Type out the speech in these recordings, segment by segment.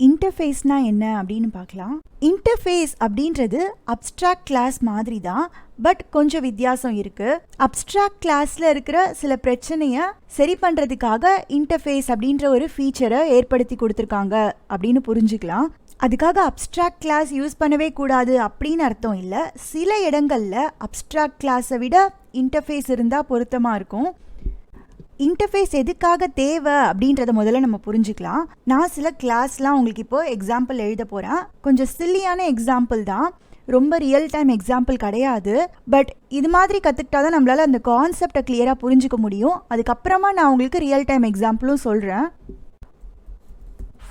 இன்டர்ஃபேஸ்னா என்ன அப்படின்னு பார்க்கலாம். இன்டர்ஃபேஸ் அப்படின்றது அப்ஸ்ட்ராக்ட் கிளாஸ் மாதிரி தான், பட் கொஞ்சம் வித்தியாசம் இருக்கு. அப்ஸ்ட்ராக்ட் கிளாஸ்ல இருக்கிற சில பிரச்சனையை சரி பண்றதுக்காக இன்டர்ஃபேஸ் அப்படின்ற ஒரு ஃபீச்சரை ஏற்படுத்தி கொடுத்துருக்காங்க அப்படின்னு புரிஞ்சுக்கலாம். அதுக்காக அப்ஸ்ட்ராக்ட் கிளாஸ் யூஸ் பண்ணவே கூடாது அப்படின்னு அர்த்தம் இல்லை. சில இடங்கள்ல அப்ஸ்ட்ராக்ட் கிளாஸை விட இன்டர்ஃபேஸ் இருந்தால் பொருத்தமாக இருக்கும். இன்டர்ஃபேஸ் எதுக்காக தேவை அப்படின்றத முதல்ல நம்ம புரிஞ்சுக்கலாம். நான் சில கிளாஸ்லாம் உங்களுக்கு இப்போ எக்ஸாம்பிள் எழுத போகிறேன். கொஞ்சம் சில்லியான எக்ஸாம்பிள் தான், ரொம்ப ரியல் டைம் எக்ஸாம்பிள் கிடையாது. பட் இது மாதிரி கற்றுக்கிட்டா தான் நம்மளால் அந்த கான்செப்டை கிளியராக புரிஞ்சுக்க முடியும். அதுக்கப்புறமா நான் உங்களுக்கு ரியல் டைம் எக்ஸாம்பிளும் சொல்கிறேன்.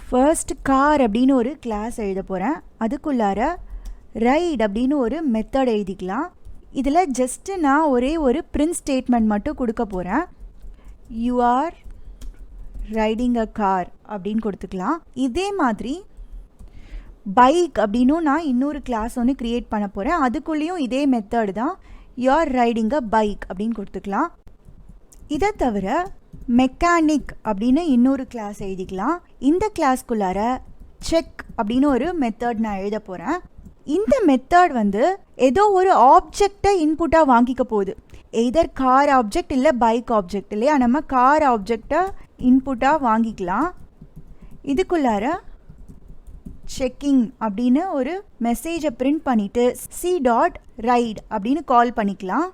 ஃபர்ஸ்ட் கார் அப்படின்னு ஒரு கிளாஸ் எழுத போகிறேன். அதுக்குள்ளார ரைட் அப்படின்னு ஒரு மெத்தட் எழுதிக்கலாம். இதில் ஜஸ்ட்டு நான் ஒரே ஒரு பிரிண்ட் ஸ்டேட்மெண்ட் மட்டும் கொடுக்க போகிறேன். You are riding a car அப்படின்னு கொடுத்துக்கலாம். இதே மாதிரி பைக் அப்படின்னும் நான் இன்னொரு கிளாஸ் ஒன்று க்ரியேட் பண்ண போகிறேன். அதுக்குள்ளேயும் இதே மெத்தட் தான், you are riding a bike அப்படின்னு கொடுத்துக்கலாம். இதை தவிர மெக்கானிக் அப்படின்னு இன்னொரு கிளாஸ் எழுதிக்கலாம். இந்த கிளாஸ்க்குள்ளார செக் அப்படின்னு ஒரு மெத்தட் நான் எழுத போகிறேன். இந்த மெத்தட் ஏதோ ஒரு ஆப்ஜெக்டை இன்புட்டாக வாங்கிக்க போகுது. எய்தர் கார் ஆப்ஜெக்ட் இல்லை பைக் ஆப்ஜெக்ட் இல்லையா, நம்ம கார் ஆப்ஜெக்டை இன்புட்டாக வாங்கிக்கலாம். இதுக்குள்ளார செக்கிங் அப்படின்னு ஒரு மெசேஜை பிரிண்ட் பண்ணிவிட்டு c.ride அப்படின்னு கால் பண்ணிக்கலாம்.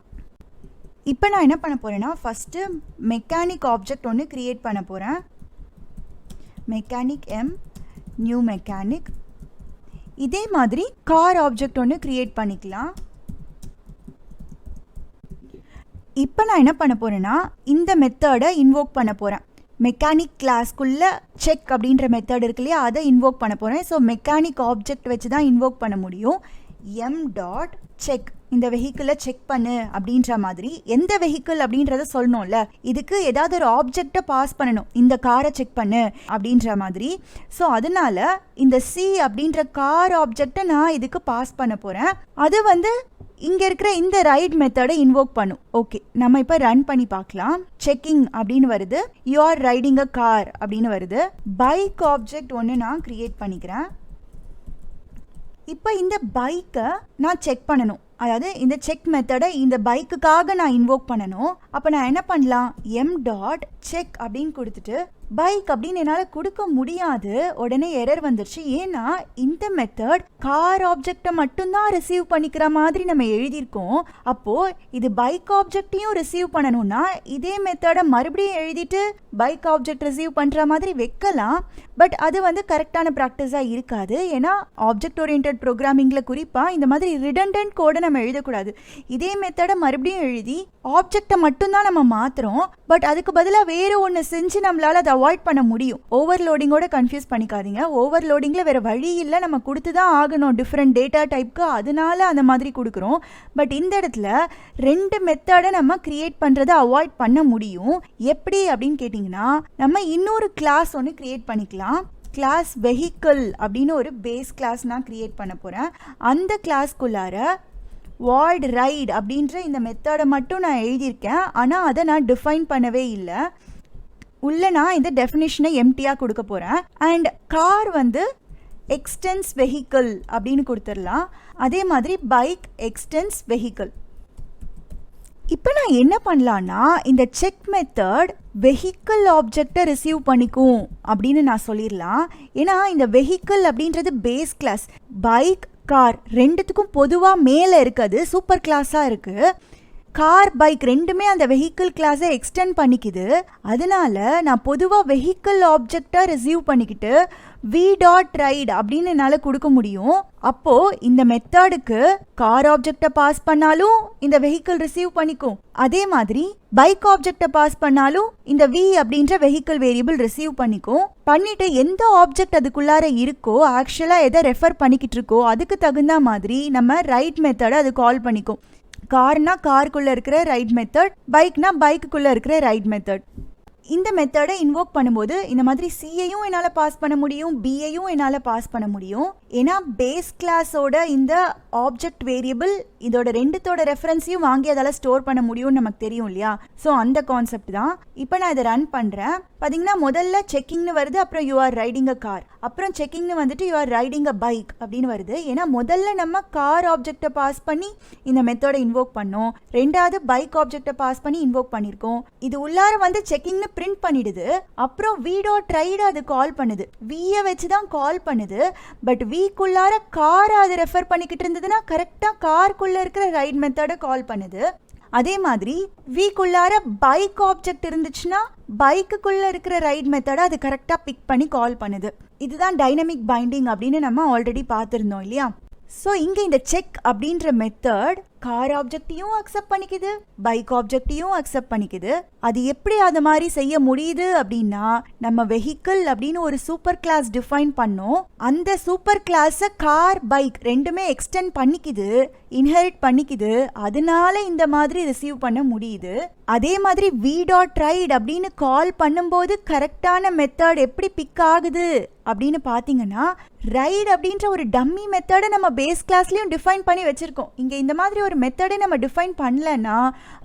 இப்போ நான் என்ன பண்ண போகிறேன்னா, ஃபஸ்ட்டு மெக்கானிக் ஆப்ஜெக்ட் ஒன்று க்ரியேட் பண்ண போகிறேன். Mechanic new mechanic. இதே மாதிரி கார் ஆப்ஜெக்ட் ஒன்று க்ரியேட் பண்ணிக்கலாம். இப்போ நான் என்ன பண்ண போகிறேன்னா, இந்த மெத்தடை இன்வோக் பண்ண போகிறேன். மெக்கானிக் கிளாஸ்க்குள்ளே செக் அப்படின்ற மெத்தட் இருக்கு இல்லையா, அதை இன்வோக் பண்ண போகிறேன். ஸோ மெக்கானிக் ஆப்ஜெக்ட் வச்சு தான் இன்வோக் பண்ண முடியும். m.check இந்த வெஹிக்கிளை செக் பண்ணு அப்படின்ற மாதிரி. எந்த வெஹிக்கிள் அப்படின்றத சொல்லணும்ல, இதுக்கு ஏதாவது ஒரு ஆப்ஜெக்டை பாஸ் பண்ணணும், இந்த காரை செக் பண்ணு அப்படின்ற மாதிரி. ஸோ அதனால இந்த c அப்படின்ற கார் ஆப்ஜெக்டை நான் இதுக்கு பாஸ் பண்ண போகிறேன். அது இங்கே இருக்கிற இந்த ரைட் மெத்தடை இன்வோக் பண்ணும். ஓகே, நம்ம இப்போ ரன் பண்ணி பார்க்கலாம். செக்கிங் அப்படின்னு வருது, you are riding a car அப்படின்னு வருது. பைக் ஆப்ஜெக்ட் ஒன்று நான் கிரியேட் பண்ணிக்கிறேன். இப்போ இந்த பைக்கை நான் செக் பண்ணணும், அதாவது இந்த செக் மெத்தடை இந்த பைக்குக்காக நான் இன்வோக் பண்ணணும். அப்போ நான் என்ன பண்ணலாம், m.check அப்படின்னு கொடுத்துட்டு பைக் அப்படின்னு என்னால் கொடுக்க முடியாது. உடனே எரர் வந்துருச்சு. ஏன்னா இந்த மெத்தட் கார் ஆப்ஜெக்டை மட்டும்தான் ரிசீவ் பண்ணிக்கிற மாதிரி நம்ம எழுதியிருக்கோம். அப்போது இது பைக் ஆப்ஜெக்டையும் ரிசீவ் பண்ணணும்னா இதே மெத்தடை மறுபடியும் எழுதிட்டு பைக் ஆப்ஜெக்ட் ரிசீவ் பண்ணுற மாதிரி வைக்கலாம். பட் அது கரெக்டான ப்ராக்டிஸாக இருக்காது. ஏன்னா ஆப்ஜெக்ட் ஓரியன்ட் ப்ரோக்ராமிங்கில் குறிப்பாக இந்த மாதிரி ரிடண்டன்ட் கோடை நம்ம எழுதக்கூடாது. இதே மெத்தடை மறுபடியும் எழுதி ஆப்ஜெக்டை மட்டும்தான் நம்ம மாற்றுறோம். பட் அதுக்கு பதிலாக வேறு ஒன்று செஞ்சு நம்மளால் அதை அவாய்ட் பண்ண முடியும். ஓவர்லோடிங்கோட கன்ஃபியூஸ் பண்ணிக்காதீங்க. ஓவர்லோடிங்கில் வேறு வழி இல்லை, நம்ம கொடுத்து தான் ஆகணும் டிஃப்ரெண்ட் டேட்டா டைப்க்கு, அதனால அந்த மாதிரி கொடுக்குறோம். பட் இந்த இடத்துல ரெண்டு மெத்தடை நம்ம கிரியேட் பண்ணுறதை அவாய்ட் பண்ண முடியும். எப்படி அப்படின்னு கேட்டிங்கன்னா, நம்ம இன்னொரு கிளாஸ் ஒன்று கிரியேட் பண்ணிக்கலாம். கிளாஸ் வெஹிக்கிள் அப்படின்னு ஒரு பேஸ் கிளாஸ் நான் கிரியேட் பண்ண போகிறேன். அந்த கிளாஸ்க்குள்ளார வாய்ட் ரைட் அப்படின்ற இந்த மெத்தடை மட்டும் நான் எழுதியிருக்கேன். ஆனால் அதை நான் டிஃபைன் பண்ணவே இல்லை. உள்ள நான் இந்த டெஃபினிஷனை எம்டியாக கொடுக்க போகிறேன். அண்ட் கார் எக்ஸ்டென்ஸ் வெஹிக்கிள் அப்படின்னு கொடுத்துடலாம். அதே மாதிரி பைக் எக்ஸ்டென்ஸ் வெஹிக்கிள். இப்போ நான் என்ன பண்ணலான்னா, இந்த செக் மெத்தட் வெஹிக்கிள் ஆப்ஜெக்டை ரிசீவ் பண்ணிக்கும் அப்படின்னு நான் சொல்லிடலாம். ஏன்னா இந்த வெஹிக்கிள் அப்படின்றது பேஸ் கிளாஸ். பைக் கார் ரெண்டுத்துக்கும் பொதுவாக மேலே இருக்குது, சூப்பர் கிளாஸாக இருக்குது. கார் பைக் ரெண்டுமே அந்த வெஹிக்கிள் கிளாஸை எக்ஸ்டெண்ட் பண்ணிக்குது. அதனால நான் பொதுவாக வெஹிக்கிள் ஆப்ஜெக்டை ரிசீவ் பண்ணிக்கிட்டு v.ride அப்படின்னு என்னால் கொடுக்க முடியும். அப்போது இந்த மெத்தடுக்கு கார் ஆப்ஜெக்டை பாஸ் பண்ணாலும் இந்த வெஹிக்கிள் ரிசீவ் பண்ணிக்கும். அதே மாதிரி பைக் ஆப்ஜெக்டை பாஸ் பண்ணாலும் இந்த v அப்படின்ற வெஹிக்கிள் வேரியபிள் ரிசீவ் பண்ணிட்டு எந்த ஆப்ஜெக்ட் அதுக்குள்ளார இருக்கோ, ஆக்சுவலாக எதை ரெஃபர் பண்ணிக்கிட்டு இருக்கோ அதுக்கு தகுந்த மாதிரி நம்ம ரைட் மெத்தடை அது கால் பண்ணிக்கும். கார்னா காருக்குள்ளே இருக்கிற ரைட் மெத்தட், பைக்னா பைக்குள்ளே இருக்கிற ரைட் மெத்தட். இந்த மெத்தடை இன்வோக் பண்ணும்போது இந்த மாதிரி சியையும் என்னால் பாஸ் பண்ண முடியும், பியையும் என்னால் பாஸ் பண்ண முடியும். ஏன்னா பேஸ் கிளாஸோட இந்த ஆப்ஜெக்ட் வேரியபிள் இதோட ரெண்டுத்தோட ரெஃபரன்ஸையும் வாங்கி அதால் ஸ்டோர் பண்ண முடியும்னு நமக்கு தெரியும் இல்லையா. ஸோ அந்த கான்செப்ட் தான். இப்போ நான் இதை ரன் பண்ணுறேன். பார்த்தீங்கன்னா முதல்ல செக்கிங்னு வருது, அப்புறம் you are riding a car, அப்புறம் செக்கிங்னு வந்துட்டு you are riding a bike அப்படின்னு வருது. ஏன்னா முதல்ல நம்ம கார் ஆப்ஜெக்டை பாஸ் பண்ணி இந்த மெத்தடை இன்வோக் பண்ணோம், ரெண்டாவது பைக் ஆப்ஜெக்டை பாஸ் பண்ணி இன்வோக் பண்ணியிருக்கோம். இது உள்ளார வந்து செக்கிங்னு பிரிண்ட் பண்ணிடுது, அப்புறம் v.ride அது கால் பண்ணுது, வியை வச்சு தான் கால் பண்ணுது. பட் விக்குள்ளார கார் அது ரெஃபர் பண்ணிக்கிட்டு இருந்ததுன்னா கரெக்டாக காருக்குள்ளே இருக்கிற ரைட் மெத்தடை கால் பண்ணுது. அதே மாதிரி விக்குள்ளார பைக் ஆப்ஜெக்ட் இருந்துச்சுன்னா பைக்குக்குள்ளே இருக்கிற ரைட் மெத்தடை அது கரெக்டாக பிக் பண்ணி கால் பண்ணுது. இதுதான் டைனமிக் பைண்டிங் அப்படின்னு நம்ம ஆல்ரெடி பார்த்துருந்தோம் இல்லையா. ஸோ இங்கே இந்த செக் அப்படின்ற மெத்தட் கார் ஆப்ஜெக்டையும் அக்செப்ட் பண்ணிக்குது, பைக் ஆப்ஜெக்டையும் அக்செப்ட் பண்ணிக்குது. அது எப்படி அது மாதிரி செய்ய முடியுது அப்படின்னா, நம்ம வெஹிக்கிள் அப்படின்னு ஒரு சூப்பர் கிளாஸ் டிஃபைன் பண்ணோம். அந்த சூப்பர் கிளாஸை கார் பைக் ரெண்டுமே எக்ஸ்டெண்ட் பண்ணிக்குது, இன்ஹெரிட் பண்ணிக்குது. அதனால இந்த மாதிரி ரிசீவ் பண்ண முடியுது. அதே மாதிரி v.ride அப்படின்னு கால் பண்ணும்போது கரெக்டான மெத்தட் எப்படி பிக் ஆகுது அப்படின்னு பார்த்தீங்கன்னா, ரைட் அப்படின்ற ஒரு டம்மி மெத்தடை நம்ம பேஸ் கிளாஸ்லையும் டிஃபைன் பண்ணி வச்சுருக்கோம். இங்கே இந்த மாதிரி ஒரு மெத்தடை நம்ம டிஃபைன் பண்ணலன்னா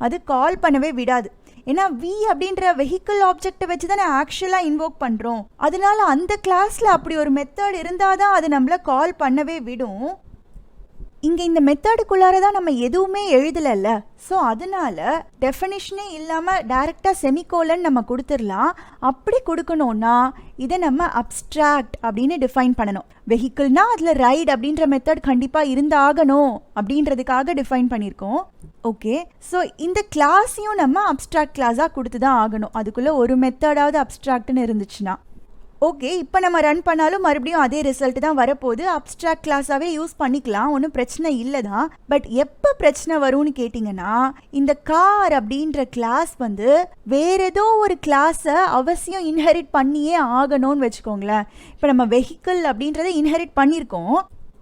அது கால் பண்ணவே விடாது. ஏன்னா v அப்படின்ற வெஹிக்கிள் ஆப்ஜெக்டை வச்சு தானே ஆக்சுவலாக இன்வோக் பண்ணுறோம். அதனால அந்த கிளாஸில் அப்படி ஒரு மெத்தட் இருந்தால் தான் அது நம்மளை கால் பண்ணவே விடும். இங்கே இந்த மெத்தடுக்குள்ளார தான் நம்ம எதுவுமே எழுதலைல்ல. ஸோ அதனால டெஃபினிஷனே இல்லாமல் டைரெக்டாக செமிகோலன் நம்ம கொடுத்துடலாம். அப்படி கொடுக்கணும்னா இதை நம்ம அப்ஸ்ட்ராக்ட் அப்படின்னு டிஃபைன் பண்ணணும். வெஹிக்கிள்னா அதில் ரைட் அப்படின்ற மெத்தட் கண்டிப்பாக இருந்தாகணும் அப்படின்றதுக்காக டிஃபைன் பண்ணியிருக்கோம். ஓகே, ஸோ இந்த கிளாஸையும் நம்ம அப்ஸ்ட்ராக்ட் கிளாஸாக கொடுத்து தான் ஆகணும், அதுக்குள்ளே ஒரு மெத்தடாவது அப்ஸ்ட்ராக்ட்னு இருந்துச்சுன்னா. ஓகே, இப்போ நம்ம ரன் பண்ணாலும் மறுபடியும் அதே ரிசல்ட் தான் வரப்போகுது. அப்ஸ்ட்ராக்ட் கிளாஸாகவே யூஸ் பண்ணிக்கலாம், ஒன்றும் பிரச்சனை இல்லை தான். பட் எப்போ பிரச்சனை வரும்னு கேட்டிங்கன்னா, இந்த கார் அப்படின்ற கிளாஸ் வந்து வேற ஏதோ ஒரு கிளாஸை அவசியம் இன்ஹெரிட் பண்ணியே ஆகணும்னு வச்சுக்கோங்களேன். இப்போ நம்ம வெஹிக்கிள் அப்படின்றத இன்ஹெரிட் பண்ணியிருக்கோம்,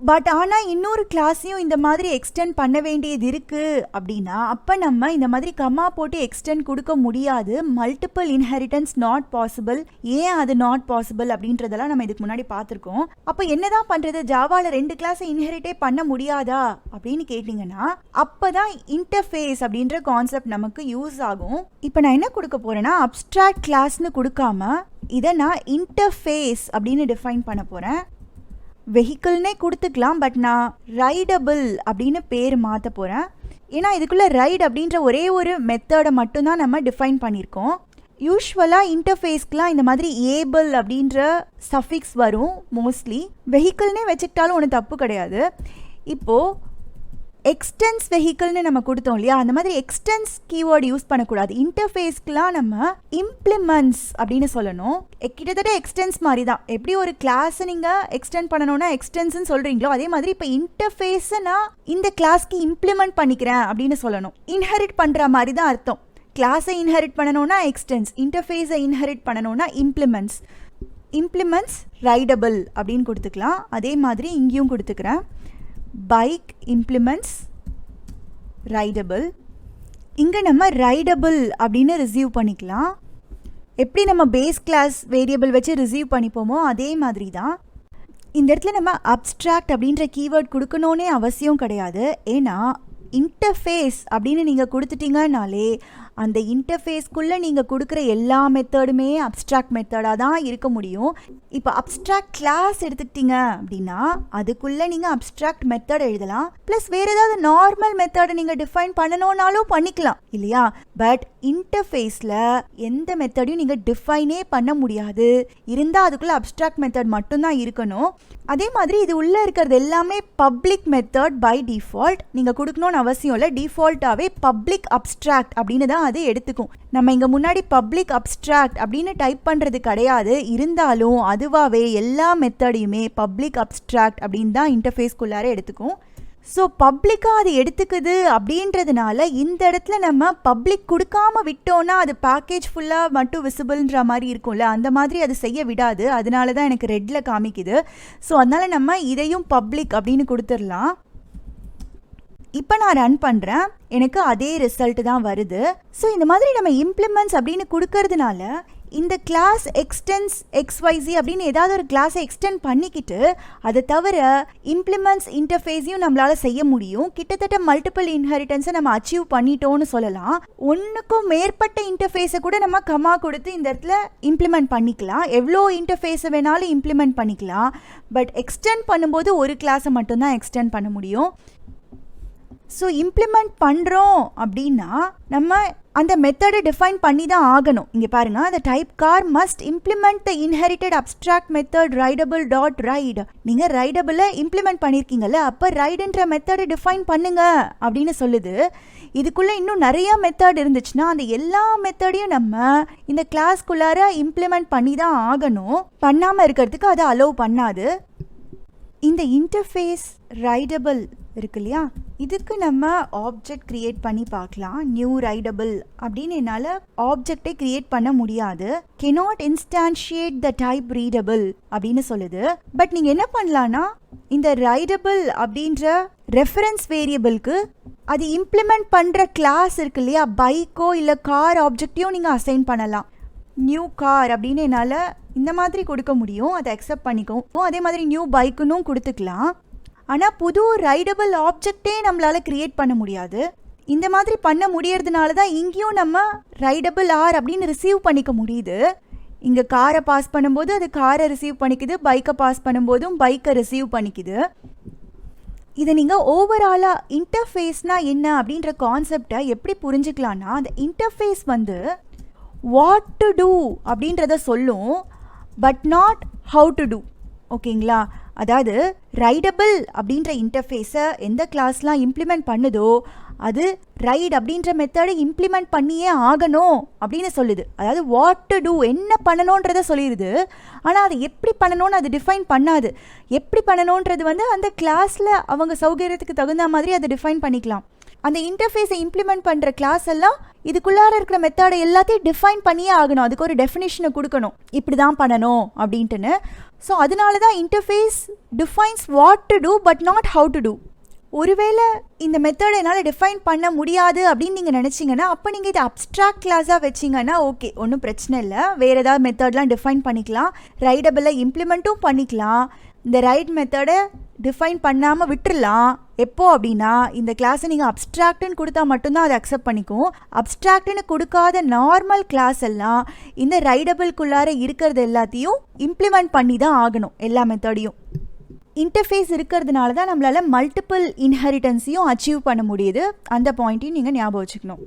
பட் ஆனால் இன்னொரு கிளாஸையும் இந்த மாதிரி எக்ஸ்டெண்ட் பண்ண வேண்டியது இருக்குது அப்படின்னா அப்போ நம்ம இந்த மாதிரி கம்மா போட்டு எக்ஸ்டெண்ட் கொடுக்க முடியாது. Multiple inheritance not possible. ஏன் அது நாட் பாசிபிள் அப்படின்றதெல்லாம் நம்ம இதுக்கு முன்னாடி பார்த்துருக்கோம். அப்போ என்னதான் பண்ணுறது, ஜாவாவில் 2 கிளாஸை இன்ஹெரிட்டே பண்ண முடியாதா அப்படின்னு கேட்டிங்கன்னா அப்போ தான் இன்டர்ஃபேஸ் அப்படின்ற கான்செப்ட் நமக்கு யூஸ் ஆகும். இப்போ நான் என்ன கொடுக்க போகிறேன்னா, அப்ஸ்ட்ராக்ட் கிளாஸ்னு கொடுக்காம இதை நான் இன்டர்ஃபேஸ் அப்படின்னு டிஃபைன் பண்ண போகிறேன். வெஹிக்கிள்னே கொடுத்துக்கலாம், பட் நான் ரைடபிள் அப்படின்னு பேர் மாற்ற போகிறேன். ஏன்னா இதுக்குள்ளே ரைட் அப்படின்ற ஒரே ஒரு மெத்தடை மட்டும்தான் நம்ம டிஃபைன் பண்ணியிருக்கோம். யூஸ்வலாக இன்டர்ஃபேஸ்க்கெலாம் இந்த மாதிரி ஏபிள் அப்படின்ற சஃபிக்ஸ் வரும் மோஸ்ட்லி. வெஹிக்கிள்னே வச்சுக்கிட்டாலும் ஒன்றும் தப்பு கிடையாது. இப்போது எக்ஸ்டென்ஸ் வெஹிக்கிள்னு நம்ம கொடுத்தோம் இல்லையா, அந்த மாதிரி எக்ஸ்டென்ஸ் கீவேர்டு யூஸ் பண்ணக்கூடாது. இன்டர்ஃபேஸ்க்குலாம் நம்ம இம்ப்ளிமெண்ட்ஸ் அப்படின்னு சொல்லணும். கிட்டத்தட்ட எக்ஸ்டென்ஸ் மாதிரி தான். எப்படி ஒரு கிளாஸை நீங்கள் எக்ஸ்டெண்ட் பண்ணணும்னா எக்ஸ்டென்ஸ்ன்னு சொல்கிறீங்களோ, அதே மாதிரி இப்போ இன்டர்ஃபேஸை நான் இந்த கிளாஸ்க்கு இம்ப்ளிமெண்ட் பண்ணிக்கிறேன் அப்படின்னு சொல்லணும். இன்ஹெரிட் பண்ணுற மாதிரி தான் அர்த்தம். கிளாஸை இன்ஹெரிட் பண்ணணும்னா எக்ஸ்டென்ஸ், இன்டர்ஃபேஸை இன்ஹெரிட் பண்ணணும்னா இம்ப்ளிமெண்ட்ஸ். இம்ப்ளிமெண்ட்ஸ் ரைடபிள் அப்படின்னு கொடுத்துக்கலாம். அதே மாதிரி இங்கேயும் கொடுத்துக்கிறேன், பைக் இம்ப்ளிமெண்ட்ஸ் ரைடபிள். இங்கே நம்ம ரைடபிள் அப்படின்னு ரிசீவ் பண்ணிக்கலாம். எப்படி நம்ம பேஸ் கிளாஸ் வேரியபிள் வச்சு ரிசீவ் பண்ணிப்போமோ அதே மாதிரி தான். இந்த இடத்துல நம்ம அப்ஸ்ட்ராக்ட் அப்படின்ற கீவேர்ட் கொடுக்கணுன்னே அவசியம் கிடையாது. ஏன்னா இன்டர்ஃபேஸ் அப்படின்னு நீங்கள் கொடுத்துட்டீங்கனாலே அந்த இன்டர்ஃபேஸ்க்குள்ளே நீங்கள் கொடுக்குற எல்லா மெத்தடுமே அப்ஸ்ட்ராக்ட் மெத்தடாக தான் இருக்க முடியும். இப்போ அப்ஸ்ட்ராக்ட் கிளாஸ் எடுத்துக்கிட்டீங்க அப்படின்னா அதுக்குள்ளே நீங்கள் அப்ஸ்ட்ராக்ட் மெத்தட் எழுதலாம். ப்ளஸ் வேறு ஏதாவது நார்மல் மெத்தடை நீங்கள் டிஃபைன் பண்ணணுன்னாலும் பண்ணிக்கலாம் இல்லையா. பட் இன்டர்ஃபேஸில் எந்த மெத்தடையும் நீங்கள் டிஃபைனே பண்ண முடியாது. இருந்தால் அதுக்குள்ளே அப்ஸ்ட்ராக்ட் மெத்தட் மட்டும்தான் இருக்கணும். அதே மாதிரி இது உள்ளே இருக்கிறது எல்லாமே பப்ளிக் மெத்தட் பை டிஃபால்ட். நீங்கள் கொடுக்கணும்னு அவசியம் இல்லை, டிஃபால்ட்டாகவே பப்ளிக் அப்ஸ்ட்ராக்ட் அப்படின்னு தான் அது எடுத்துக்கும். நம்ம இங்கே முன்னாடி பப்ளிக் அப்ஸ்ட்ராக்ட் அப்படின்னு டைப் பண்ணுறது கிடையாது. இருந்தாலும் அதுவாகவே எல்லா மெத்தடையுமே பப்ளிக் அப்ஸ்ட்ராக்ட் அப்படின்னு தான் இன்டர்ஃபேஸ்க்குள்ளார எடுத்துக்கும். ஸோ பப்ளிக்காக அது எடுத்துக்குது அப்படின்றதுனால இந்த இடத்துல நம்ம பப்ளிக் கொடுக்காம விட்டோன்னா அது பேக்கேஜ் ஃபுல்லாக மட்டும் விசிபிள்ன்ற மாதிரி இருக்கும்ல, அந்த மாதிரி அது செய்ய விடாது. அதனால தான் எனக்கு ரெட்டில் காமிக்குது. ஸோ அதனால் நம்ம இதையும் பப்ளிக் அப்படின்னு கொடுத்துடலாம். இப்போ நான் ரன் பண்ணுறேன், எனக்கு அதே ரிசல்ட் தான் வருது. ஸோ இந்த மாதிரி நம்ம இம்ப்ளிமெண்ட்ஸ் அப்படின்னு கொடுக்கறதுனால இந்த கிளாஸ் எக்ஸ்டென்ஸ் XYZ அப்படின்னு ஏதாவது ஒரு கிளாஸை எக்ஸ்டெண்ட் பண்ணிக்கிட்டு அதை தவிர இம்ப்ளிமெண்ட்ஸ் இன்டர்ஃபேஸையும் நம்மளால செய்ய முடியும். கிட்டத்தட்ட மல்டிபிள் இன்ஹெரிட்டன்ஸை நம்ம அச்சீவ் பண்ணிட்டோம்னு சொல்லலாம். ஒன்றுக்கும் மேற்பட்ட இன்டர்ஃபேஸை கூட நம்ம கமா கொடுத்து இந்த இடத்துல இம்ப்ளிமெண்ட் பண்ணிக்கலாம். எவ்வளோ இன்டர்ஃபேஸை வேணாலும் இம்ப்ளிமெண்ட் பண்ணிக்கலாம். பட் எக்ஸ்டெண்ட் பண்ணும்போது ஒரு கிளாஸை மட்டும்தான் எக்ஸ்டெண்ட் பண்ண முடியும். ஸோ இம்ப்ளிமெண்ட் பண்ணுறோம் அப்படின்னா நம்ம அந்த மெத்தடை டிஃபைன் பண்ணி தான் ஆகணும். இங்கே பாருங்கள், அந்த type car must implement the inherited abstract method ridable dot ride. நீங்கள் ரைடபிளை இம்ப்ளிமெண்ட் பண்ணியிருக்கீங்கல்ல, அப்போ ரைடுன்ற மெத்தடை டிஃபைன் பண்ணுங்க அப்படின்னு சொல்லுது. இதுக்குள்ளே இன்னும் நிறையா மெத்தட் இருந்துச்சுன்னா அந்த எல்லா மெத்தடையும் நம்ம இந்த கிளாஸ்க்குள்ளார இம்ப்ளிமெண்ட் பண்ணி தான் ஆகணும். பண்ணாமல் இருக்கிறதுக்கு அதை அலோவ் பண்ணாது. இந்த இன்டர்ஃபேஸ் ரைடபிள் இருக்கு இல்லையா, இதுக்கு நம்ம ஆப்ஜெக்ட் கிரியேட் பண்ணி பார்க்கலாம். நியூ ரைடபிள் அப்படின்னு என்னால் ஆப்ஜெக்டை கிரியேட் பண்ண முடியாது. cannot instantiate the type readable அப்படின்னு சொல்லுது. பட் நீங்கள் என்ன பண்ணலான்னா இந்த ரைடபிள் அப்படின்ற ரெஃபரன்ஸ் வேரியபிளுக்கு அது இம்ப்ளிமெண்ட் பண்ணுற கிளாஸ் இருக்கு இல்லையா, பைக்கோ இல்லை கார் ஆப்ஜெக்டையும் நீங்கள் அசைன் பண்ணலாம். நியூ கார் அப்படின்னு என்னால் இந்த மாதிரி கொடுக்க முடியும், அதை அக்செப்ட் பண்ணிக்கும். அதே மாதிரி நியூ பைக்குன்னு கொடுத்துக்கலாம். ஆனால் புது ரைடபிள் ஆப்ஜெக்டே நம்மளால் க்ரியேட் பண்ண முடியாது. இந்த மாதிரி பண்ண முடியறதுனால தான் இங்கேயும் நம்ம ரைடபிள் ஆர் அப்படின்னு ரிசீவ் பண்ணிக்க முடியுது. இங்கே காரை பாஸ் பண்ணும்போது அது காரை ரிசீவ் பண்ணிக்குது, பைக்கை பாஸ் பண்ணும்போதும் பைக்கை ரிசீவ் பண்ணிக்குது. இதை நீங்கள் ஓவராலாக இன்டர்ஃபேஸ்னால் என்ன அப்படின்ற கான்செப்டை எப்படி புரிஞ்சுக்கலான்னா, அந்த இன்டர்ஃபேஸ் வந்து வாட் டு டூ அப்படின்றத சொல்லும், but not how to do. ஓகேங்களா? அதாவது ரைடபிள் அப்படின்ற இன்டர்ஃபேஸை எந்த கிளாஸ்லாம் இம்ப்ளிமெண்ட் பண்ணுதோ அது ரைட் அப்படின்ற மெத்தடை இம்ப்ளிமெண்ட் பண்ணியே ஆகணும் அப்படின்னு சொல்லுது. அதாவது வாட் டு டூ, என்ன பண்ணணுன்றதை சொல்லிடுது. ஆனால் அதை எப்படி பண்ணணும்னு அது டிஃபைன் பண்ணாது. எப்படி பண்ணணுன்றது வந்து அந்த கிளாஸில் அவங்க சௌகரியத்துக்கு தகுந்த மாதிரி அதை டிஃபைன் பண்ணிக்கலாம். அந்த இன்டர்ஃபேஸை இம்ப்ளிமெண்ட் பண்ணுற கிளாஸ் எல்லாம் இதுக்குள்ளார இருக்கிற மெத்தடை எல்லாத்தையும் டிஃபைன் பண்ணியே ஆகணும். அதுக்கு ஒரு டெஃபினிஷனை கொடுக்கணும், இப்படி தான் பண்ணணும் அப்படின்ட்டுன்னு. ஸோ அதனால தான் interface defines what to do but not how to do. ஒருவேளை இந்த மெத்தடை என்னால் டிஃபைன் பண்ண முடியாது அப்படின்னு நீங்கள் நினச்சிங்கன்னா அப்போ நீங்கள் இதை அப்ஸ்ட்ராக்ட் கிளாஸாக வச்சிங்கன்னா ஓகே, ஒன்றும் பிரச்சனை இல்லை. வேறு ஏதாவது மெத்தட்லாம் டிஃபைன் பண்ணிக்கலாம், ரைடபிளை இம்ப்ளிமெண்ட்டும் பண்ணிக்கலாம். இந்த ரைட் மெத்தடை டிஃபைன் பண்ணாமல் விட்டுடலாம். எப்போ அப்படின்னா இந்த கிளாஸை நீங்கள் அப்ஸ்ட்ராக்ட்னு கொடுத்தா மட்டும்தான் அதை அக்செப்ட் பண்ணிக்கும். அப்ஸ்ட்ராக்ட்னு கொடுக்காத நார்மல் கிளாஸ் எல்லாம் இந்த ரைடபிள்குள்ளார இருக்கிறது எல்லாத்தையும் இம்ப்ளிமெண்ட் பண்ணி தான் ஆகணும், எல்லா மெத்தடையும். இன்டர்ஃபேஸ் இருக்கிறதுனால தான் நம்மளால் மல்டிபிள் இன்ஹெரிட்டன்ஸையும் அச்சீவ் பண்ண முடியுது. அந்த பாயிண்ட்டையும் நீங்கள் ஞாபகம் வச்சுக்கணும்.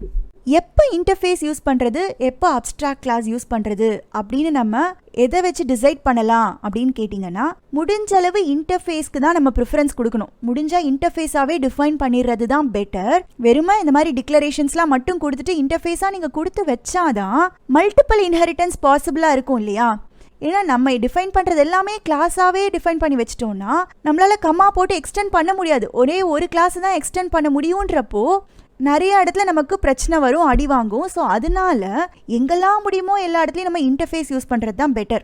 எப்போ இன்டர்ஃபேஸ் யூஸ் பண்ணுறது, எப்போ அப்ஸ்ட்ராக்ட் கிளாஸ் யூஸ் பண்ணுறது அப்படின்னு நம்ம எதை வச்சு டிசைட் பண்ணலாம் அப்படின்னு கேட்டிங்கன்னா, முடிஞ்ச அளவு இன்டர்ஃபேஸ்க்கு தான் நம்ம ப்ரிஃபரன்ஸ் கொடுக்கணும். முடிஞ்சால் இன்டர்ஃபேஸாகவே டிஃபைன் பண்ணிடுறது தான் பெட்டர். வெறுமை இந்த மாதிரி டிக்ளரேஷன்ஸ்லாம் மட்டும் கொடுத்துட்டு இன்டர்ஃபேஸாக நீங்கள் கொடுத்து வச்சாதான் மல்டிபிள் இன்ஹெரிட்டன்ஸ் பாசிபிளாக இருக்கும் இல்லையா? ஏன்னா நம்ம டிஃபைன் பண்ணுறது எல்லாமே கிளாஸாகவே டிஃபைன் பண்ணி வச்சிட்டோம்னா நம்மளால் கம்மா போட்டு எக்ஸ்டெண்ட் பண்ண முடியாது. ஒரே ஒரு கிளாஸ் தான் எக்ஸ்டெண்ட் பண்ண முடியுன்றப்போ நிறைய இடத்துல நமக்கு பிரச்சனை வரும், அடி வாங்கும். ஸோ அதனால எங்கெல்லாம் முடியுமோ எல்லா இடத்துலையும் நம்ம இன்டர்ஃபேஸ் யூஸ் பண்ணுறது தான் பெட்டர்.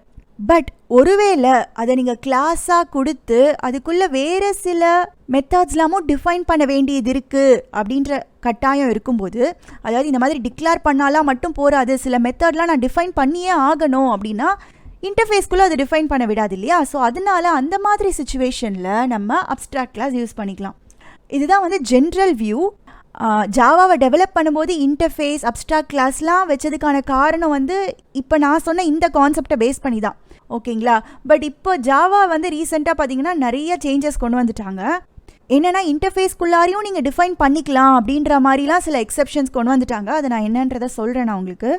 பட் ஒருவேளை அதை நீங்கள் கிளாஸாக கொடுத்து அதுக்குள்ளே வேறு சில மெத்தட்ஸ்லாமும் டிஃபைன் பண்ண வேண்டியது இருக்குது அப்படின்ற கட்டாயம் இருக்கும்போது, அதாவது இந்த மாதிரி டிக்ளேர் பண்ணாலாம் மட்டும் போகாது, சில மெத்தட்லாம் நான் டிஃபைன் பண்ணியே ஆகணும் அப்படின்னா இன்டர்ஃபேஸ்க்குள்ளே அது டிஃபைன் பண்ண விடாது இல்லையா? ஸோ அதனால அந்த மாதிரி சுச்சுவேஷனில் நம்ம அப்ஸ்ட்ராக்ட் கிளாஸ் யூஸ் பண்ணிக்கலாம். இதுதான் வந்து ஜென்ரல் வியூ. ஜாவாவை டெவலப் பண்ணும்போது இன்டர்ஃபேஸ் அப்ஸ்ட்ராக்ட் கிளாஸ்லாம் வச்சதுக்கான காரணம் வந்து இப்போ நான் சொன்ன இந்த கான்செப்டை பேஸ் பண்ணி தான். ஓகேங்களா? பட் இப்போ ஜாவா வந்து ரீசெண்டாக பார்த்தீங்கன்னா நிறைய சேஞ்சஸ் கொண்டு வந்துட்டாங்க. என்னென்னா இன்டர்ஃபேஸ்க்குள்ளாரையும் நீங்கள் டிஃபைன் பண்ணிக்கலாம் அப்படின்ற மாதிரிலாம் சில எக்ஸெப்ஷன்ஸ் கொண்டு வந்துட்டாங்க. அதை நான் என்னன்றதை சொல்கிறேன் நான் உங்களுக்கு.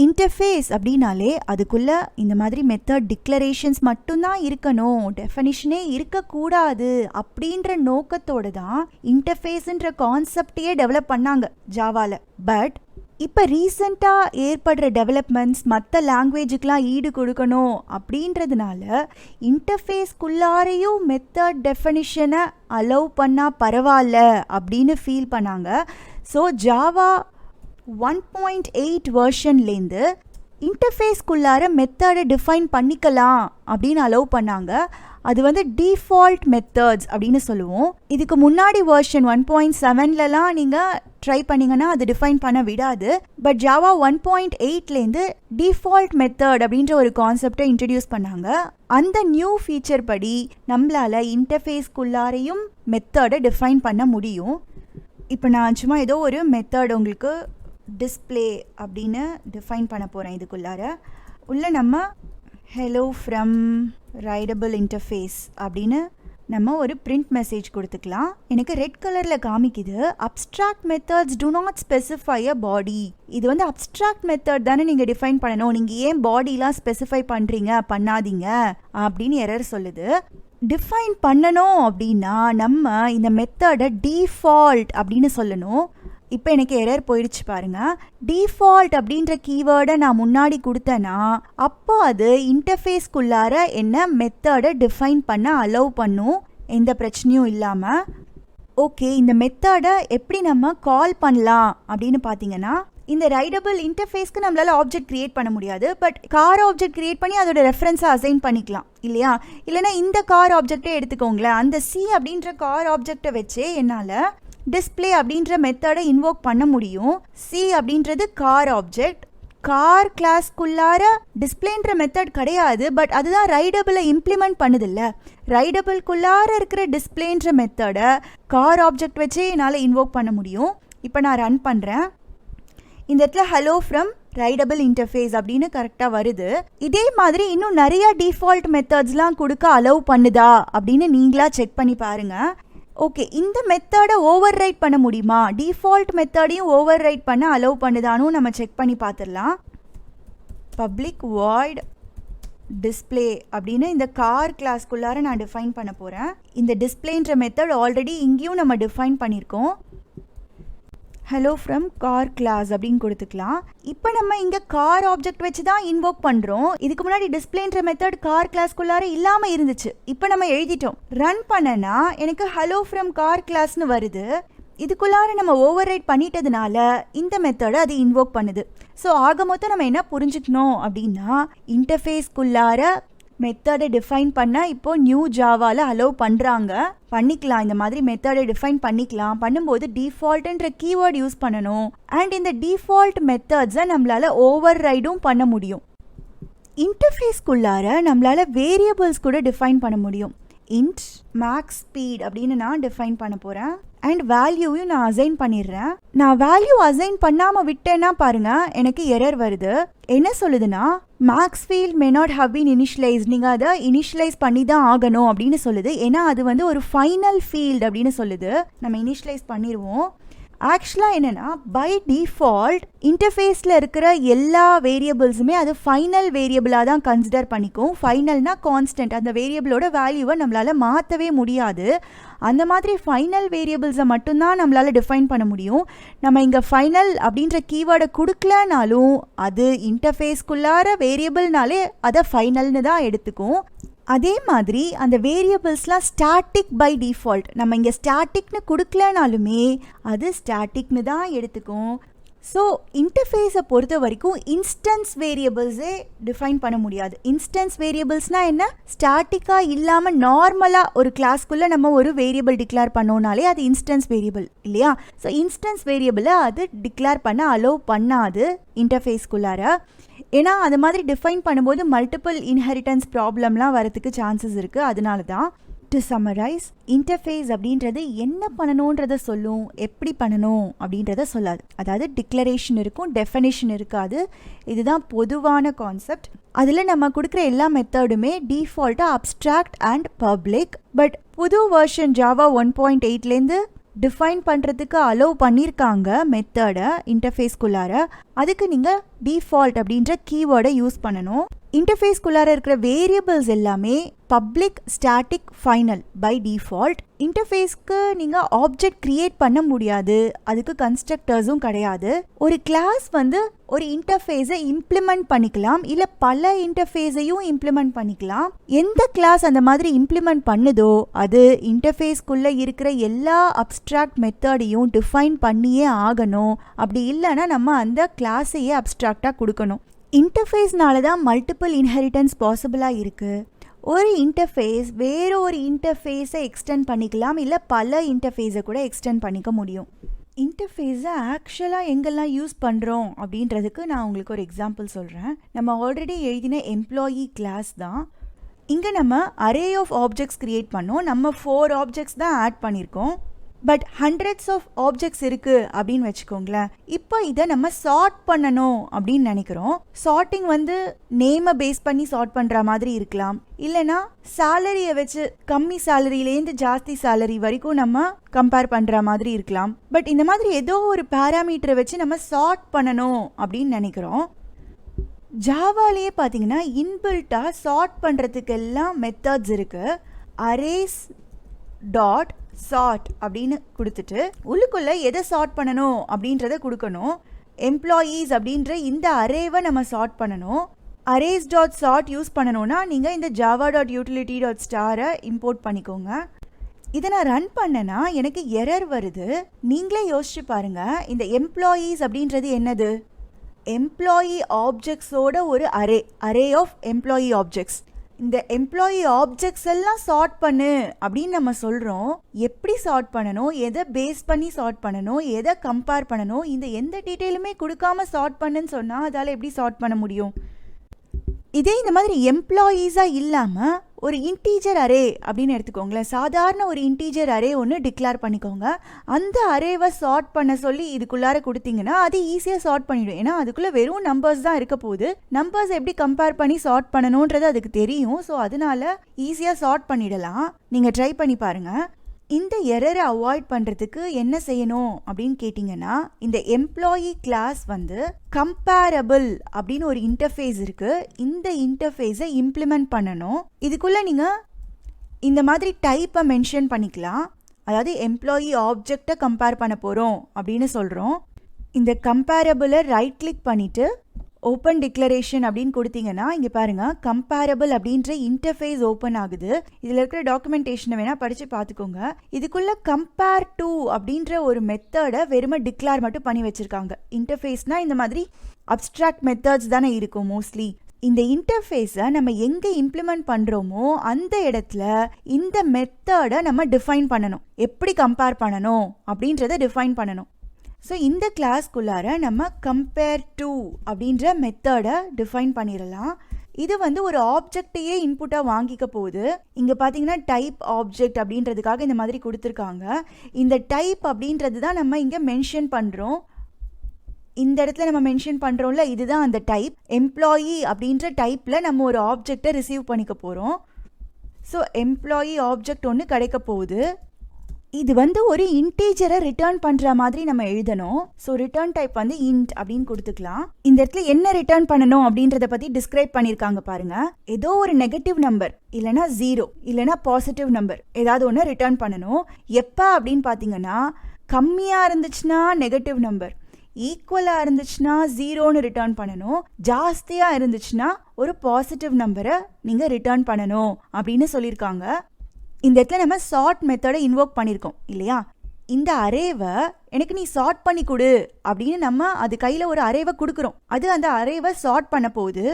இன்டர்ஃபேஸ் அப்படின்னாலே அதுக்குள்ளே இந்த மாதிரி மெத்தட் டிக்ளரேஷன்ஸ் மட்டும்தான் இருக்கணும், டெஃபினிஷனே இருக்கக்கூடாது அப்படின்ற நோக்கத்தோடு தான் இன்டர்ஃபேஸ்ன்ற கான்செப்டையே டெவலப் பண்ணாங்க ஜாவாவில். பட் இப்போ ரீசெண்டாக ஏற்படுற டெவலப்மெண்ட்ஸ் மற்ற லாங்குவேஜுக்கெலாம் ஈடு கொடுக்கணும் அப்படின்றதுனால இன்டர்ஃபேஸ்க்குள்ளாரையும் மெத்தட் டெஃபினிஷனை அலோவ் பண்ணால் பரவாயில்ல அப்படின்னு ஃபீல் பண்ணாங்க. ஸோ ஜாவா 1.8 வெர்ஷன்லேருந்து இன்டர்ஃபேஸ்க்குள்ளார மெத்தடை டிஃபைன் பண்ணிக்கலாம் அப்படின்னு அலோவ் பண்ணாங்க. அது வந்து டிஃபால்ட் மெத்தட்ஸ் அப்படின்னு சொல்லுவோம். இதுக்கு முன்னாடி வெர்ஷன் 1.7லலாம் நீங்கள் ட்ரை பண்ணிங்கன்னா அது டிஃபைன் பண்ண விடாது. பட் ஜாவா 1.8லேருந்து டிஃபால்ட் மெத்தட் அப்படின்ற ஒரு கான்செப்டை இன்ட்ரடியூஸ் பண்ணாங்க. அந்த நியூ ஃபீச்சர் படி நம்மளால் இன்டர்ஃபேஸ்க்குள்ளாரையும் மெத்தடை டிஃபைன் பண்ண முடியும். இப்போ நான் சும்மா ஏதோ ஒரு மெத்தட் உங்களுக்கு டிஸ்பிளே அப்படின்னு டிஃபைன் பண்ண போகிறேன். இதுக்குள்ளார உள்ள நம்ம ஹலோ ஃப்ரம் ரைடபிள் இன்டர்ஃபேஸ் அப்படின்னு நம்ம ஒரு பிரிண்ட் மெசேஜ் கொடுத்துக்கலாம். எனக்கு ரெட் கலரில் காமிக்குது abstract methods do not specify a body. இது வந்து அப்ஸ்ட்ராக்ட் மெத்தட் தானே நீங்கள் டிஃபைன் பண்ணணும், நீங்கள் ஏன் பாடிலாம் ஸ்பெசிஃபை பண்ணுறீங்க, பண்ணாதீங்க அப்படின்னு எரர் சொல்லுது. டிஃபைன் பண்ணணும் அப்படின்னா நம்ம இந்த மெத்தடை டிஃபால்ட் அப்படின்னு சொல்லணும். இப்போ எனக்கு எரர் போயிடுச்சு பாருங்க. டிஃபால்ட் அப்படின்ற கீவேர்டை நான் முன்னாடி கொடுத்தேன்னா அப்போ அது இன்டர்ஃபேஸ்க்குள்ளார என்ன மெத்தடை டிஃபைன் பண்ண அலோவ் பண்ணும், எந்த பிரச்சனையும் இல்லாமல். ஓகே, இந்த மெத்தடை எப்படி நம்ம கால் பண்ணலாம் அப்படின்னு பார்த்தீங்கன்னா, இந்த ரைடபிள் இன்டர்ஃபேஸ்க்கு நம்மளால ஆப்ஜெக்ட் கிரியேட் பண்ண முடியாது. பட் கார் ஆப்ஜெக்ட் கிரியேட் பண்ணி அதோட ரெஃபரன்ஸை அசைன் பண்ணிக்கலாம் இல்லையா? இல்லைனா இந்த கார் ஆப்ஜெக்டே எடுத்துக்கோங்களேன். அந்த சி அப்படின்ற கார் ஆப்ஜெக்டை வச்சே என்னால் டிஸ்பிளே அப்படின்ற மெத்தடை இன்வோக் பண்ண முடியும். சி அப்படின்றது கார் ஆப்ஜெக்ட். கார் கிளாஸ்க்குள்ளார டிஸ்பிளேன்ற மெத்தட் கிடையாது. பட் அதுதான் ரைடபிளை இம்ப்ளிமெண்ட் பண்ணுதில்ல. ரைடபிள்குள்ளார இருக்கிற டிஸ்பிளேன்ற மெத்தடை கார் ஆப்ஜெக்ட் வச்சே என்னால் இன்வோக் பண்ண முடியும். இப்போ நான் ரன் பண்ணுறேன். இந்த இடத்துல ஹலோ ஃப்ரம் ரைடபிள் இன்டர்ஃபேஸ் அப்படின்னு கரெக்டாக வருது. இதே மாதிரி இன்னும் நிறைய டிஃபால்ட் மெத்தட்ஸ்லாம் கொடுக்க அலோவ் பண்ணுதா அப்படின்னு நீங்களா செக் பண்ணி பாருங்கள். ஓகே, இந்த மெத்தடை ஓவர் ரைட் பண்ண முடியுமா, டிஃபால்ட் மெத்தடையும் ஓவர் ரைட் பண்ண அலோவ் பண்ணுதான்னு நம்ம செக் பண்ணி பார்த்துடலாம். பப்ளிக் வாய்ட் டிஸ்பிளே அப்படின்னு இந்த கார் கிளாஸ்க்குள்ளார நான் டிஃபைன் பண்ண போகிறேன். இந்த டிஸ்பிளேன்ற மெத்தட் ஆல்ரெடி இங்கேயும் நம்ம டிஃபைன் பண்ணியிருக்கோம். ஹலோ ஃப்ரம் கார் கிளாஸ் அப்படின்னு கொடுத்துக்கலாம். இப்போ நம்ம இங்கே கார் ஆப்ஜெக்ட் வச்சு தான் இன்வோக் பண்ணுறோம். இதுக்கு முன்னாடி டிஸ்பிளேன்ற மெத்தட் கார் கிளாஸ்க்குள்ளார இல்லாமல் இருந்துச்சு. இப்போ நம்ம எழுதிட்டோம். ரன் பண்ணனா எனக்கு ஹலோ ஃப்ரம் கார் கிளாஸ்னு வருது. இதுக்குள்ளார நம்ம ஓவர் ரைட் பண்ணிட்டதுனால இந்த மெத்தடை அது இன்வோக் பண்ணுது. ஸோ ஆக மொத்தம் நம்ம என்ன புரிஞ்சுக்கணும் அப்படின்னா, இன்டர்ஃபேஸ்க்குள்ளார மெத்தடை டிஃபைன் பண்ண இப்போ நியூ ஜாவாவில் அலோவ் பண்ணுறாங்க. பண்ணிக்கலாம், இந்த மாதிரி மெத்தடை டிஃபைன் பண்ணிக்கலாம். பண்ணும்போது டிஃபால்ட்டுன்ற கீவேர்ட் யூஸ் பண்ணணும். அண்ட் இந்த டிஃபால்ட் மெத்தட்ஸை நம்மளால் ஓவர் ரைடும் பண்ண முடியும். இன்டர்ஃபேஸ்க்குள்ளார நம்மளால் வேரியபிள்ஸ் கூட டிஃபைன் பண்ண முடியும். இன்ட் மேக்ஸ் ஸ்பீட் அப்படின்னு நான் டிஃபைன் பண்ண போகிறேன். அண்ட் வேல்யூவையும் நான் அசைன் பண்ணிடுறேன். நான் வேல்யூ அசைன் பண்ணாமல் விட்டேன்னா பாருங்கள் எனக்கு எரர் வருது. என்ன சொல்லுதுன்னா, max field may not have been initialise, நீங்கள் அதை இனிஷியலைஸ் பண்ணி தான் ஆகணும் அப்படின்னு சொல்லுது. ஏன்னா அது வந்து ஒரு ஃபைனல் ஃபீல்டு அப்படின்னு சொல்லுது. நம்ம இனிஷியலைஸ் பண்ணிடுவோம். ஆக்சுவலாக என்னென்னா, பை டிஃபால்ட் இன்டர்ஃபேஸில் இருக்கிற எல்லா வேரியபிள்ஸுமே அது ஃபைனல் வேரியபிளாக தான் கன்சிடர் பண்ணிக்கும். ஃபைனல்னா கான்ஸ்டன்ட், அந்த வேரியபிளோட வேல்யூவை நம்மளால் மாற்றவே முடியாது. அந்த மாதிரி ஃபைனல் வேரியபிள்ஸை மட்டும்தான் நம்மளால் டிஃபைன் பண்ண முடியும். நம்ம இங்கே ஃபைனல் அப்படின்ற கீவேர்டை கொடுக்கலனாலும் அது இன்டர்ஃபேஸ்க்குள்ளார வேரியபிள்னாலே அதை ஃபைனல்னு தான் எடுத்துக்கும். அதே மாதிரி அந்த வேரியபிள்ஸ்லாம் ஸ்டாட்டிக் பை டிஃபால்ட். நம்ம இங்கே ஸ்டாட்டிக்னு கொடுக்கலனாலுமே அது ஸ்டாட்டிக்னு தான் எடுத்துக்கும். ஸோ இன்டர்ஃபேஸை பொறுத்த வரைக்கும் இன்ஸ்டன்ஸ் வேரியபிள்ஸே டிஃபைன் பண்ண முடியாது. இன்ஸ்டன்ஸ் வேரியபிள்ஸ்னால் என்ன, ஸ்டாட்டிக்காக இல்லாமல் நார்மலாக ஒரு கிளாஸ்க்குள்ளே நம்ம ஒரு வேரியபிள் டிக்ளேர் பண்ணோனாலே அது இன்ஸ்டன்ஸ் வேரியபிள் இல்லையா? ஸோ இன்ஸ்டன்ஸ் வேரியபிளை அது டிக்ளேர் பண்ண அலோவ் பண்ணாது இன்டர்ஃபேஸ்க்குள்ளார. ஏன்னா அது மாதிரி டிஃபைன் பண்ணும்போது மல்டிபிள் இன்ஹெரிட்டன்ஸ் ப்ராப்ளம்லாம் வரதுக்கு சான்சஸ் இருக்குது. அதனால தான். டு சம்மரைஸ், இன்டர்ஃபேஸ் அப்படின்றது என்ன பண்ணணுன்றதை சொல்லும், எப்படி பண்ணணும் அப்படின்றத சொல்லாது. அதாவது டிக்ளரேஷன் இருக்கும், டெஃபினேஷன் இருக்காது. இதுதான் பொதுவான கான்செப்ட். அதில் நம்ம கொடுக்குற எல்லா மெத்தடுமே டிஃபால்ட்டாக அப்ஸ்ட்ராக்ட் அண்ட் பப்ளிக். பட் புது வெர்ஷன் ஜாவா 1.8லேருந்து டிஃபைன் பண்ணுறதுக்கு அலோவ் பண்ணியிருக்காங்க மெத்தடை இன்டர்ஃபேஸ்க்குள்ளார. அதுக்கு நீங்கள் டிஃபால்ட் அப்படின்ற கீவேர்டை யூஸ் பண்ணணும். இன்டர்ஃபேஸ்க்குள்ளார இருக்கிற வேரியபிள்ஸ் எல்லாமே public, static, final by default. இன்டர்ஃபேஸ்க்கு நீங்கள் ஆப்ஜெக்ட் கிரியேட் பண்ண முடியாது, அதுக்கு கன்ஸ்ட்ரக்டர்ஸும் கிடையாது. ஒரு கிளாஸ் வந்து ஒரு இன்டர்ஃபேஸை இம்ப்ளிமெண்ட் பண்ணிக்கலாம், இல்லை பல இன்டர்ஃபேஸையும் இம்ப்ளிமெண்ட் பண்ணிக்கலாம். எந்த கிளாஸ் அந்த மாதிரி இம்ப்ளிமெண்ட் பண்ணுதோ அது இன்டர்ஃபேஸ்க்குள்ளே இருக்கிற எல்லா அப்ஸ்ட்ராக்ட் மெத்தடையும் டிஃபைன் பண்ணியே ஆகணும். அப்படி இல்லைன்னா நம்ம அந்த கிளாஸையே அப்ஸ்ட்ராக்டாக கொடுக்கணும். இன்டர்ஃபேஸ்னால தான் மல்டிபிள் இன்ஹெரிட்டன்ஸ் பாசிபிளாக இருக்குது. ஒரு இன்டர்ஃபேஸ் வேறு ஒரு இன்டர்ஃபேஸை எக்ஸ்டெண்ட் பண்ணிக்கலாம், இல்லை பல இன்டர்ஃபேஸை கூட எக்ஸ்டெண்ட் பண்ணிக்க முடியும். இன்டர்ஃபேஸை ஆக்சுவலாக எங்கெல்லாம் யூஸ் பண்ணுறோம் அப்படின்றதுக்கு நான் உங்களுக்கு ஒரு எக்ஸாம்பிள் சொல்கிறேன். நம்ம ஆல்ரெடி எழுதின எம்ப்ளாயி கிளாஸ் தான். இங்கே நம்ம அரே ஆஃப் ஆப்ஜெக்ட்ஸ் க்ரியேட் பண்ணோம். நம்ம 4 ஆப்ஜெக்ட்ஸ் தான் ஆட் பண்ணியிருக்கோம். பட் ஹண்ட்ரட்ஸ் ஆஃப் ஆப்ஜெக்ட்ஸ் இருக்குது அப்படின்னு வச்சுக்கோங்களேன். இப்போ இதை நம்ம சார்ட் பண்ணணும் அப்படின்னு நினைக்கிறோம். சார்ட்டிங் நேமை பேஸ் பண்ணி சார்ட் பண்ணுற மாதிரி இருக்கலாம், இல்லைனா சேலரியை வச்சு கம்மி சேலரியிலேருந்து ஜாஸ்தி சேலரி வரைக்கும் நம்ம கம்பேர் பண்ணுற மாதிரி இருக்கலாம். பட் இந்த மாதிரி ஏதோ ஒரு பேராமீட்டரை வச்சு நம்ம சார்ட் பண்ணணும் அப்படின்னு நினைக்கிறோம். ஜாவாலேயே பார்த்தீங்கன்னா இன்பில்ட்டாக சார்ட் பண்ணுறதுக்கெல்லாம் மெத்தட்ஸ் இருக்குது. அரேஸ் டாட் சார்ட் அப்படின்னு கொடுத்துட்டு உள்ளுக்குள்ளே எதை சார்ட் பண்ணணும் அப்படின்றத கொடுக்கணும். எம்ப்ளாயீஸ் அப்படின்ற இந்த அரேவை நம்ம சார்ட் பண்ணணும். அரேஸ் டாட் சார்ட் யூஸ் பண்ணணும்னா நீங்கள் இந்த ஜாவா டாட் யூட்டிலிட்டி டாட் ஸ்டாரை இம்போர்ட் பண்ணிக்கோங்க. இதை நான் ரன் பண்ணேன்னா எனக்கு எரர் வருது. நீங்களே யோசிச்சு பாருங்கள், இந்த எம்ப்ளாயீஸ் அப்படின்றது என்னது? எம்ப்ளாயி ஆப்ஜெக்ட்ஸோட ஒரு அரே ஆஃப் எம்ப்ளாயி ஆப்ஜெக்ட்ஸ். இந்த எம்ப்ளாயி ஆப்ஜெக்ட்ஸ் எல்லாம் சார்ட் பண்ணு அப்படின்னு நம்ம சொல்கிறோம். எப்படி சார்ட் பண்ணணும், எதை பேஸ் பண்ணி சார்ட் பண்ணணும், எதை கம்பேர் பண்ணணும், இந்த எந்த டீட்டெயிலுமே கொடுக்காம சார்ட் பண்ணுன்னு சொன்னால் அதால் எப்படி சார்ட் பண்ண முடியும்? இதே இந்த மாதிரி எம்ப்ளாயீஸாக இல்லாமல் ஒரு இன்டீஜர் அரே அப்படின்னு எடுத்துக்கோங்களேன். சாதாரண ஒரு இன்டீஜர் அரே ஒன்று டிக்ளேர் பண்ணிக்கோங்க. அந்த அரேவை சார்ட் பண்ண சொல்லி இதுக்குள்ளார கொடுத்தீங்கன்னா அது ஈஸியாக சார்ட் பண்ணிடும். ஏன்னா அதுக்குள்ளே வெறும் நம்பர்ஸ் தான் இருக்க போகுது. நம்பர்ஸ் எப்படி கம்பேர் பண்ணி சார்ட் பண்ணணுன்றது அதுக்கு தெரியும். ஸோ அதனால ஈஸியாக சார்ட் பண்ணிடலாம். நீங்கள் ட்ரை பண்ணி பாருங்கள். இந்த எரரை அவாய்ட் பண்ணுறதுக்கு என்ன செய்யணும் அப்படின்னு கேட்டிங்கன்னா, இந்த எம்ப்ளாயி கிளாஸ் கம்பேரபிள் அப்படின்னு ஒரு இன்டர்ஃபேஸ் இருக்குது. இந்த இன்டர்ஃபேஸை இம்ப்ளிமெண்ட் பண்ணணும். இதுக்குள்ளே நீங்கள் இந்த மாதிரி டைப்பை மென்ஷன் பண்ணிக்கலாம். அதாவது எம்ப்ளாயி ஆப்ஜெக்டை கம்பேர் பண்ண போகிறோம் அப்படின்னு சொல்கிறோம். இந்த கம்பேரபிளை ரைட் கிளிக் பண்ணிவிட்டு ஓப்பன் டிக்ளரேஷன் அப்படின்னு கொடுத்தீங்கன்னா இங்கே பாருங்கள், கம்பேரபிள் அப்படின்ற இன்டர்ஃபேஸ் ஓப்பன் ஆகுது. இதில் இருக்கிற டாக்குமெண்டேஷனை வேணால் படித்து பார்த்துக்கோங்க. இதுக்குள்ளே கம்பேர் டு அப்படின்ற ஒரு மெத்தடை வெறுமை டிக்ளேர் மட்டும் பண்ணி வச்சுருக்காங்க. இன்டர்ஃபேஸ்னால் இந்த மாதிரி அப்ஸ்ட்ராக்ட் மெத்தட்ஸ் தானே இருக்கும் மோஸ்ட்லி. இந்த இன்டர்ஃபேஸை நம்ம எங்கே இம்ப்ளிமெண்ட் பண்ணுறோமோ அந்த இடத்துல இந்த மெத்தடை நம்ம டிஃபைன் பண்ணணும். எப்படி கம்பேர் பண்ணணும் அப்படின்றத டிஃபைன் பண்ணணும். ஸோ இந்த கிளாஸ்க்குள்ளார நம்ம கம்பேர் டு அப்படின்ற மெத்தடை டிஃபைன் பண்ணிடலாம். இது ஒரு ஆப்ஜெக்டையே இன்புட்டாக வாங்கிக்க போகுது. இங்கே பார்த்தீங்கன்னா டைப் ஆப்ஜெக்ட் அப்படின்றதுக்காக இந்த மாதிரி கொடுத்துருக்காங்க. இந்த டைப் அப்படின்றது தான் நம்ம இங்கே மென்ஷன் பண்ணுறோம். இந்த இடத்துல நம்ம மென்ஷன் பண்ணுறோம்ல, இதுதான் அந்த டைப். எம்ப்ளாயி அப்படின்ற டைப்பில் நம்ம ஒரு ஆப்ஜெக்டை ரிசீவ் பண்ணிக்க போகிறோம். ஸோ எம்ப்ளாயி ஆப்ஜெக்ட் ஒன்று கிடைக்க போகுது. இது ஒரு இன்டீஜரை ரிட்டர்ன் பண்ணுற மாதிரி நம்ம எழுதணும். ஸோ ரிட்டர்ன் டைப் இன்ட் அப்படின்னு கொடுத்துக்கலாம். இந்த இடத்துல என்ன ரிட்டர்ன் பண்ணணும் அப்படின்றத பற்றி டிஸ்கிரைப் பண்ணியிருக்காங்க பாருங்க. ஏதோ ஒரு நெகட்டிவ் நம்பர் இல்லைனா 0 இல்லைனா பாசிட்டிவ் நம்பர் ஏதாவது ஒன்று ரிட்டர்ன் பண்ணணும். எப்போ அப்படின்னு பார்த்தீங்கன்னா, கம்மியாக இருந்துச்சுன்னா நெகட்டிவ் நம்பர், ஈக்குவலாக இருந்துச்சுன்னா 0ன்னு ரிட்டர்ன் பண்ணணும், ஜாஸ்தியாக இருந்துச்சுன்னா ஒரு பாசிட்டிவ் நம்பரை நீங்கள் ரிட்டர்ன் பண்ணணும் அப்படின்னு சொல்லியிருக்காங்க. இந்த இடத்துல நம்ம சார்ட் மெத்தடை இன்வோக் பண்ணியிருக்கோம் இல்லையா? இந்த அரேவை எனக்கு நீ சார்ட் பண்ணி கொடு அப்படின்னு நம்ம அது கையில் ஒரு அரேவை கொடுக்குறோம். அது அந்த அரேவை சார்ட் பண்ண போகுது.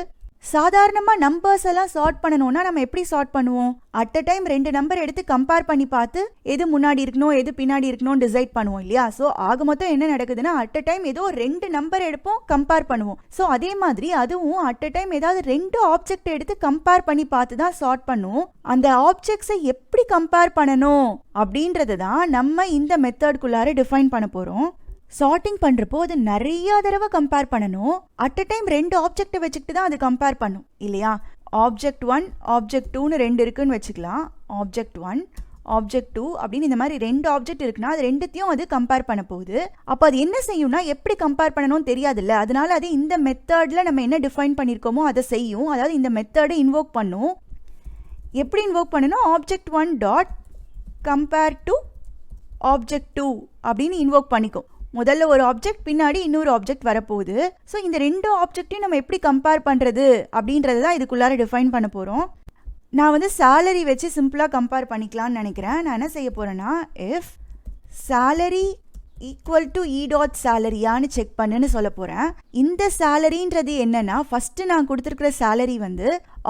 சாதாரணமாக நம்பர்ஸ் எல்லாம் சார்ட் பண்ணணும்னா நம்ம எப்படி சார்ட் பண்ணுவோம்? அட் அ டைம் 2 நம்பர் எடுத்து கம்பேர் பண்ணி பார்த்து எது முன்னாடி இருக்கணும் எது பின்னாடி இருக்கணும் டிசைட் பண்ணுவோம் இல்லையா? ஸோ ஆக மொத்தம் என்ன நடக்குதுன்னா, அட் அ டைம் ஏதோ 2 நம்பர் எடுப்போம், கம்பேர் பண்ணுவோம். ஸோ அதே மாதிரி அதுவும் அட் அ டைம் ஏதாவது 2 ஆப்ஜெக்ட் எடுத்து கம்பேர் பண்ணி பார்த்து தான் சார்ட் பண்ணுவோம். அந்த ஆப்ஜெக்ட்ஸை எப்படி கம்பேர் பண்ணணும் அப்படின்றது தான் நம்ம இந்த மெத்தட்குள்ளார டிஃபைன் பண்ண போகிறோம். சார்ட்டிங் பண்ணுறப்போ அது நிறைய தடவை கம்பேர் பண்ணணும். அட் அ டைம் 2 ஆப்ஜெக்டை வச்சுக்கிட்டு தான் அது கம்பேர் பண்ணும் இல்லையா? ஆப்ஜெக்ட் 1 ஆப்ஜெக்ட் 2ன்னு 2 இருக்குன்னு வச்சுக்கலாம். ஆப்ஜெக்ட் 1 ஆப்ஜெக்ட் 2 அப்படின்னு இந்த மாதிரி 2 ஆப்ஜெக்ட் இருக்குன்னா அது 2த்தையும் அது கம்பேர் பண்ண போகுது. அப்போ அது என்ன செய்யும்னா, எப்படி கம்பேர் பண்ணணும்னு தெரியாதுல்ல, அதனால அது இந்த மெத்தடில் நம்ம என்ன டிஃபைன் பண்ணியிருக்கோமோ அதை செய்யும். அதாவது இந்த மெத்தடை இன்வோக் பண்ணும். எப்படி இன்வோக் பண்ணணும்? Object 1 dot compare to object 2 அப்படின்னு இன்வோக் பண்ணிக்கும். முதல்ல ஒரு ஆப்ஜெக்ட், பின்னாடி இன்னொரு ஆப்ஜெக்ட் வரப்போகுது. ஸோ இந்த 2 ஆப்ஜெக்டையும் நம்ம எப்படி கம்பேர் பண்ணுறது அப்படின்றது தான் இதுக்குள்ளார டிஃபைன் பண்ண போகிறோம். நான் சேலரி வச்சு சிம்பிளாக கம்பேர் பண்ணிக்கலாம்னு நினைக்கிறேன். நான் என்ன செய்ய போகிறேன்னா, if salary equal to e dot சேலரியான்னு செக் பண்ணுன்னு சொல்ல போகிறேன். இந்த சேலரின்றது என்னன்னா, ஃபஸ்ட்டு நான் கொடுத்துருக்குற சேலரி வந்து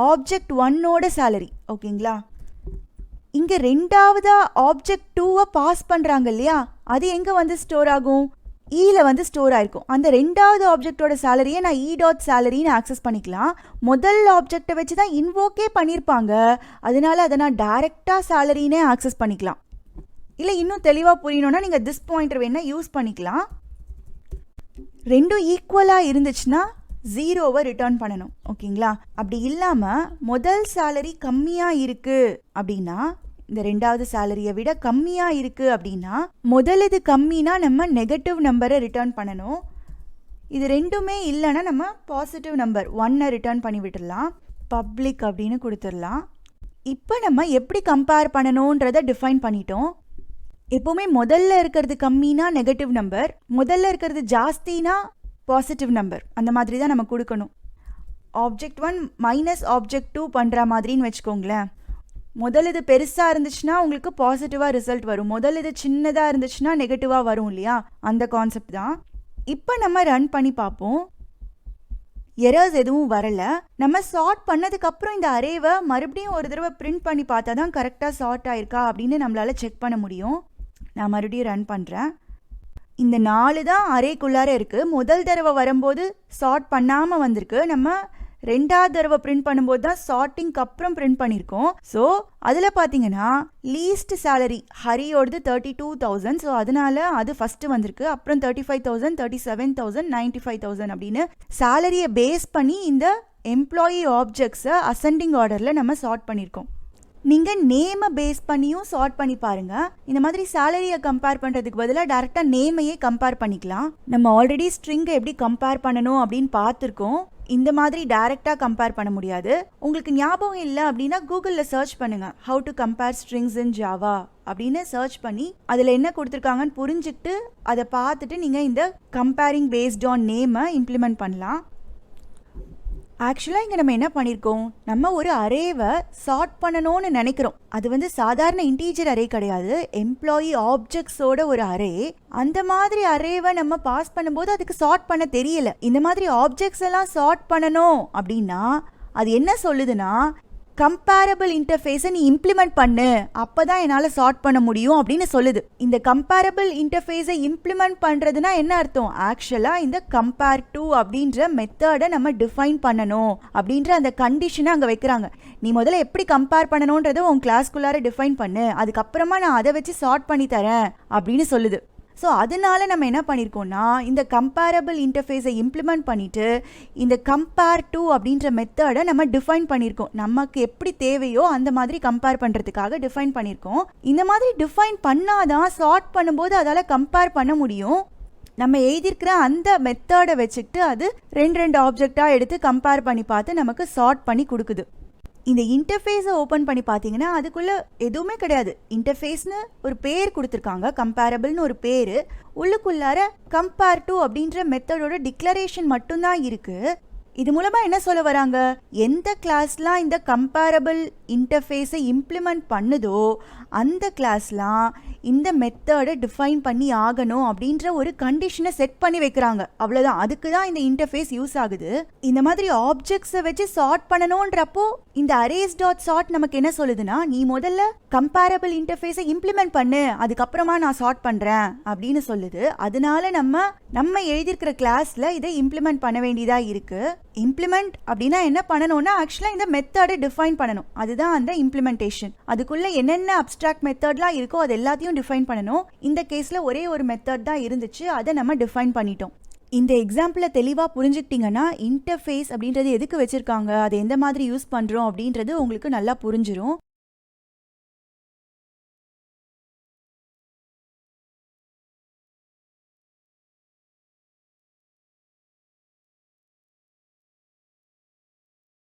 ஆப்ஜெக்ட் 1ஓட சேலரி. ஓகேங்களா? இங்கே ரெண்டாவதா ஆப்ஜெக்ட் 2-ஐ பாஸ் பண்ணுறாங்க இல்லையா, அது எங்கே வந்து ஸ்டோர் ஆகும்? ஈல வந்து ஸ்டோர் ஆயிருக்கும். அந்த ரெண்டாவது ஆப்ஜெக்டோட சேலரியை நான் இ டாட் சேலரின்னு ஆக்சஸ் பண்ணிக்கலாம். முதல் ஆப்ஜெக்டை வச்சு தான் இன்வோக்கே பண்ணியிருப்பாங்க, அதனால அதை நான் டைரெக்டாக சேலரினே ஆக்சஸ் பண்ணிக்கலாம். இல்லை இன்னும் தெளிவாக புரியணும்னா நீங்கள் திஸ் பாயிண்டர் வேணா யூஸ் பண்ணிக்கலாம். ரெண்டும் ஈக்குவலாக இருந்துச்சுன்னா 0-வை ரிட்டர்ன் பண்ணணும். ஓகேங்களா? அப்படி இல்லாமல் முதல் சேலரி கம்மியாக இருக்குது அப்படின்னா, இந்த ரெண்டாவது சேலரியை விட கம்மியாக இருக்குது அப்படின்னா, முதல் இது கம்மினா நம்ம நெகட்டிவ் நம்பரை ரிட்டர்ன் பண்ணணும். இது ரெண்டுமே இல்லைன்னா நம்ம பாசிட்டிவ் நம்பர் 1-ஐ ரிட்டர்ன் பண்ணி விட்டுடலாம். பப்ளிக் அப்படின்னு கொடுத்துடலாம். இப்போ நம்ம எப்படி கம்பேர் பண்ணணுன்றதை டிஃபைன் பண்ணிட்டோம். எப்போவுமே முதல்ல இருக்கிறது கம்மினா நெகட்டிவ் நம்பர், முதல்ல இருக்கிறது ஜாஸ்தினா பாசிட்டிவ் நம்பர், அந்த மாதிரி தான் நம்ம கொடுக்கணும். ஆப்ஜெக்ட் 1 மைனஸ் ஆப்ஜெக்ட் 2 பண்ணுற மாதிரின்னு வச்சுக்கோங்களேன். முதல் இது பெருசாக இருந்துச்சுன்னா உங்களுக்கு பாசிட்டிவாக ரிசல்ட் வரும், முதல் இது சின்னதாக இருந்துச்சுன்னா நெகட்டிவாக வரும் இல்லையா, அந்த கான்செப்ட் தான். இப்போ நம்ம ரன் பண்ணி பார்ப்போம். எரர்ஸ் எதுவும் வரலை. நம்ம சார்ட் பண்ணதுக்கப்புறம் இந்த அரேவை மறுபடியும் ஒரு தடவை பிரிண்ட் பண்ணி பார்த்தா தான் கரெக்டாக சார்ட் ஆயிருக்கா அப்படின்னு நம்மளால் செக் பண்ண முடியும். நான் மறுபடியும் ரன் பண்ணுறேன். இந்த 4 தான் அரேக்குள்ளார இருக்குது. முதல் தடவை வரும்போது சார்ட் பண்ணாமல் வந்திருக்கு. நம்ம ரெண்டாவது தடவை பிரிண்ட் பண்ணும்போது தான் சார்ட்டிங்க்கு அப்புறம் பிரிண்ட் பண்ணியிருக்கோம். ஸோ அதில் பார்த்தீங்கன்னா லீஸ்ட் சேலரி ஹரியோடது 32,000. ஸோ அதனால அது ஃபஸ்ட்டு வந்திருக்கு. அப்புறம் 35,000, 37,000, 95,000 அப்படின்னு சேலரியை பேஸ் பண்ணி இந்த எம்ப்ளாயி ஆப்ஜெக்ட்ஸை அசெண்டிங் ஆர்டரில் நம்ம சார்ட் பண்ணியிருக்கோம். நீங்கள் நேமை பேஸ் பண்ணியும் சார்ட் பண்ணி பாருங்கள். இந்த மாதிரி சேலரியை கம்பேர் பண்ணுறதுக்கு பதிலாக டேரெக்டாக நேமையே கம்பேர் பண்ணிக்கலாம். நம்ம ஆல்ரெடி ஸ்ட்ரிங்கை எப்படி கம்பேர் பண்ணணும் அப்படின்னு பார்த்துருக்கோம். இந்த மாதிரி டைரெக்டாக கம்பேர் பண்ண முடியாது. உங்களுக்கு ஞாபகம் இல்லை அப்படின்னா கூகுளில் சர்ச் பண்ணுங்கள், how to compare strings in Java அப்படின்னு சர்ச் பண்ணி அதில் என்ன கொடுத்துருக்காங்கன்னு புரிஞ்சுக்கிட்டு அதை பார்த்துட்டு நீங்கள் இந்த கம்பேரிங் பேஸ்ட் ஆன் நேமை இம்ப்ளிமெண்ட் பண்ணலாம். ஆக்சுவலாக இங்கே நம்ம என்ன பண்ணியிருக்கோம், நம்ம ஒரு அரேவை சார்ட் பண்ணணும்னு நினைக்கிறோம். அது வந்து சாதாரண இன்டீஜர் அரே கிடையாது, எம்ப்ளாயி ஆப்ஜெக்ட்ஸோட ஒரு அரே. அந்த மாதிரி அரேவை நம்ம பாஸ் பண்ணும்போது அதுக்கு சார்ட் பண்ண தெரியல. இந்த மாதிரி ஆப்ஜெக்ட்ஸ் எல்லாம் சார்ட் பண்ணணும் அப்படின்னா அது என்ன சொல்லுதுன்னா, கம்பேரபிள் இன்டர்ஃபேஸை நீ இம்ப்ளிமெண்ட் பண்ணு, அப்போ தான் என்னால் சார்ட் பண்ண முடியும் அப்படின்னு சொல்லுது. இந்த கம்பேரபிள் இன்டர்ஃபேஸை இம்ப்ளிமெண்ட் பண்ணுறதுனா என்ன அர்த்தம்? ஆக்சுவலாக இந்த கம்பேர் டு அப்படின்ற மெத்தடை நம்ம டிஃபைன் பண்ணணும் அப்படின்ற அந்த கண்டிஷனை அங்கே வைக்கிறாங்க. நீ முதல்ல எப்படி கம்பேர் பண்ணணுன்றதை உன் கிளாஸ்குள்ளார டிஃபைன் பண்ணு, அதுக்கப்புறமா நான் அதை வச்சு சார்ட் பண்ணி தரேன் அப்படின்னு சொல்லுது. ஸோ அதனால நம்ம என்ன பண்ணியிருக்கோம்னா, இந்த கம்பேரபிள் இன்டர்ஃபேஸை இம்ப்ளிமெண்ட் பண்ணிவிட்டு இந்த கம்பேர் டு அப்படின்ற மெத்தடை நம்ம டிஃபைன் பண்ணியிருக்கோம். நமக்கு எப்படி தேவையோ அந்த மாதிரி கம்பேர் பண்ணுறதுக்காக டிஃபைன் பண்ணியிருக்கோம். இந்த மாதிரி டிஃபைன் பண்ணாதான் சார்ட் பண்ணும்போது அதால் கம்பேர் பண்ண முடியும். நம்ம எழுதியிருக்கிற அந்த மெத்தடை வச்சுக்கிட்டு அது ரெண்டு ஆப்ஜெக்டாக எடுத்து கம்பேர் பண்ணி பார்த்து நமக்கு சார்ட் பண்ணி கொடுக்குது. இந்த இன்டர்ஃபேஸை ஓப்பன் பண்ணி பார்த்தீங்கன்னா அதுக்குள்ளே எதுவுமே கிடையாது. இன்டர்ஃபேஸ்னு ஒரு பேர் கொடுத்துருக்காங்க, கம்பேரபிள்னு ஒரு பேர். உள்ளுக்குள்ளார கம்பேர் டு அப்படின்ற மெத்தடோட டிக்ளரேஷன் மட்டும்தான் இருக்குது. இது மூலமாக என்ன சொல்ல வராங்க, எந்த கிளாஸ்லாம் இந்த கம்பேரபிள் இன்டர்ஃபேஸை இம்ப்ளிமெண்ட் பண்ணுதோ அந்த கிளாஸ்லாம் இந்த மெத்தடை டிஃபைன் பண்ணி ஆகணும் அப்படின்ற ஒரு கண்டிஷனை செட் பண்ணி வைக்கிறாங்க. அவ்வளோதான், அதுக்கு தான் இந்த இன்டர்ஃபேஸ் யூஸ் ஆகுது. இந்த மாதிரி ஆப்ஜெக்ட்ஸை வச்சு சார்ட் பண்ணணுன்றப்போ இந்த அரேஸ் டாட் சார்ட் நமக்கு என்ன சொல்லுதுன்னா, நீ முதல்ல கம்பேரபிள் இன்டர்ஃபேஸை இம்ப்ளிமெண்ட் பண்ணு, அதுக்கப்புறமா நான் சார்ட் பண்ணுறேன் அப்படின்னு சொல்லுது. அதனால நம்ம எழுதியிருக்கிற கிளாஸில் இதை இம்ப்ளிமெண்ட் பண்ண வேண்டியதாக இருக்குது. இம்ப்ளிமெண்ட் அப்படின்னா என்ன பண்ணணும்னா, ஆக்சுவலாக இந்த மெத்தடை டிஃபைன் பண்ணணும், அதுதான் அந்த இம்ப்ளிமெண்டேஷன். அதுக்குள்ளே என்னென்ன அப்ஸ்ட்ராக்ட் மெத்தட்லாம் இருக்கோ அது எல்லாத்தையும் டிஃபைன் பண்ணணும். இந்த கேஸில் ஒரே ஒரு மெத்தட் தான் இருந்துச்சு, அதை நம்ம டிஃபைன் பண்ணிட்டோம். இந்த எக்ஸாம்பிளை தெளிவாக புரிஞ்சுக்கிட்டிங்கன்னா இன்டர்ஃபேஸ் அப்படின்றது எதுக்கு வச்சுருக்காங்க, அதை எந்த மாதிரி யூஸ் பண்ணுறோம் அப்படின்றது உங்களுக்கு நல்லா புரிஞ்சிடும்.